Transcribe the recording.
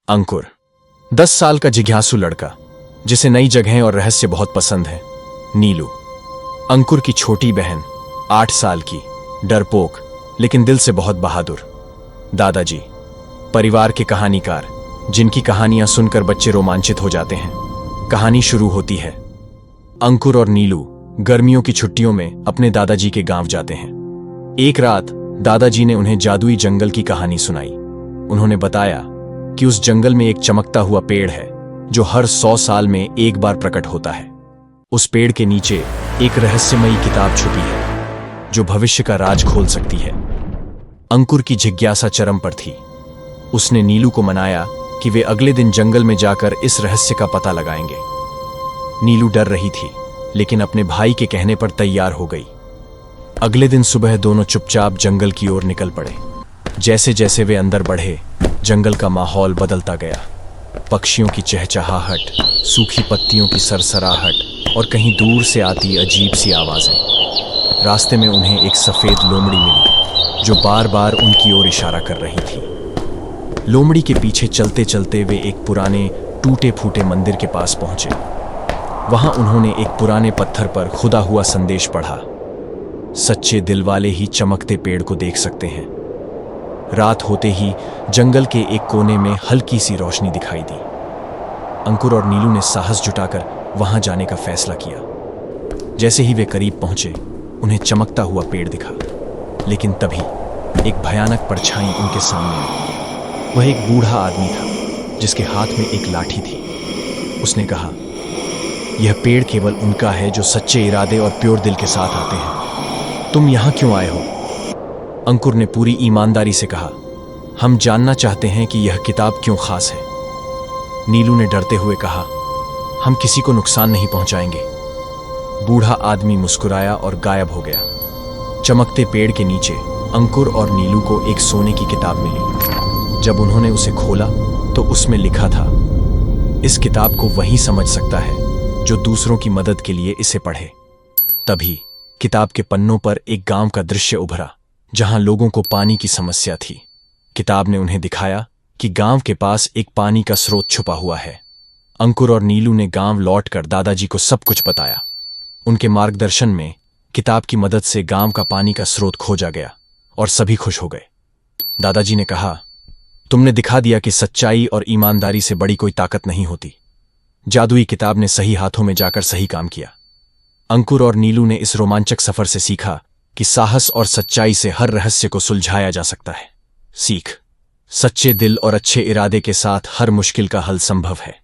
अंकुर 10 साल का जिज्ञासु लड़का जिसे नई जगहें और रहस्य बहुत पसंद है। नीलू अंकुर की छोटी बहन 8 साल की, डरपोक लेकिन दिल से बहुत बहादुर। दादाजी परिवार के कहानीकार जिनकी कहानियां सुनकर बच्चे रोमांचित हो जाते हैं। कहानी शुरू होती है। अंकुर और नीलू गर्मियों की छुट्टियों में अपने दादाजी के गांव जाते हैं। एक रात दादाजी ने उन्हें जादुई जंगल की कहानी सुनाई। उन्होंने बताया कि उस जंगल में एक चमकता हुआ पेड़ है जो हर 100 साल में एक बार प्रकट होता है। उस पेड़ के नीचे एक रहस्यमयी किताब छुपी है जो भविष्य का राज खोल सकती है। अंकुर की जिज्ञासा चरम पर थी। उसने नीलू को मनाया कि वे अगले दिन जंगल में जाकर इस रहस्य का पता लगाएंगे। नीलू डर रही थी लेकिन अपने भाई के कहने पर तैयार हो गई। अगले दिन सुबह दोनों चुपचाप जंगल की ओर निकल पड़े। जैसे जैसे वे अंदर बढ़े जंगल का माहौल बदलता गया। पक्षियों की चहचहाहट, सूखी पत्तियों की सरसराहट और कहीं दूर से आती अजीब सी आवाजें। रास्ते में उन्हें एक सफेद लोमड़ी मिली जो बार बार उनकी ओर इशारा कर रही थी। लोमड़ी के पीछे चलते चलते वे एक पुराने टूटे फूटे मंदिर के पास पहुंचे। वहां उन्होंने एक पुराने पत्थर पर खुदा हुआ संदेश पढ़ा, सच्चे दिल वाले ही चमकते पेड़ को देख सकते हैं। रात होते ही जंगल के एक कोने में हल्की सी रोशनी दिखाई दी। अंकुर और नीलू ने साहस जुटाकर वहां जाने का फैसला किया। जैसे ही वे करीब पहुंचे उन्हें चमकता हुआ पेड़ दिखा, लेकिन तभी एक भयानक परछाई उनके सामने आई। वह एक बूढ़ा आदमी था जिसके हाथ में एक लाठी थी। उसने कहा, यह पेड़ केवल उनका है जो सच्चे इरादे और प्योर दिल के साथ आते हैं। तुम यहां क्यों आए हो? अंकुर ने पूरी ईमानदारी से कहा, हम जानना चाहते हैं कि यह किताब क्यों खास है। नीलू ने डरते हुए कहा, हम किसी को नुकसान नहीं पहुंचाएंगे। बूढ़ा आदमी मुस्कुराया और गायब हो गया। चमकते पेड़ के नीचे अंकुर और नीलू को एक सोने की किताब मिली। जब उन्होंने उसे खोला तो उसमें लिखा था, इस किताब को वही समझ सकता है जो दूसरों की मदद के लिए इसे पढ़े। तभी किताब के पन्नों पर एक गांव का दृश्य उभरा जहां लोगों को पानी की समस्या थी। किताब ने उन्हें दिखाया कि गांव के पास एक पानी का स्रोत छुपा हुआ है। अंकुर और नीलू ने गांव लौटकर दादाजी को सब कुछ बताया। उनके मार्गदर्शन में किताब की मदद से गांव का पानी का स्रोत खोजा गया और सभी खुश हो गए। दादाजी ने कहा, तुमने दिखा दिया कि सच्चाई और ईमानदारी से बड़ी कोई ताकत नहीं होती। जादुई किताब ने सही हाथों में जाकर सही काम किया। अंकुर और नीलू ने इस रोमांचक सफर से सीखा कि साहस और सच्चाई से हर रहस्य को सुलझाया जा सकता है। सीख, सच्चे दिल और अच्छे इरादे के साथ हर मुश्किल का हल संभव है।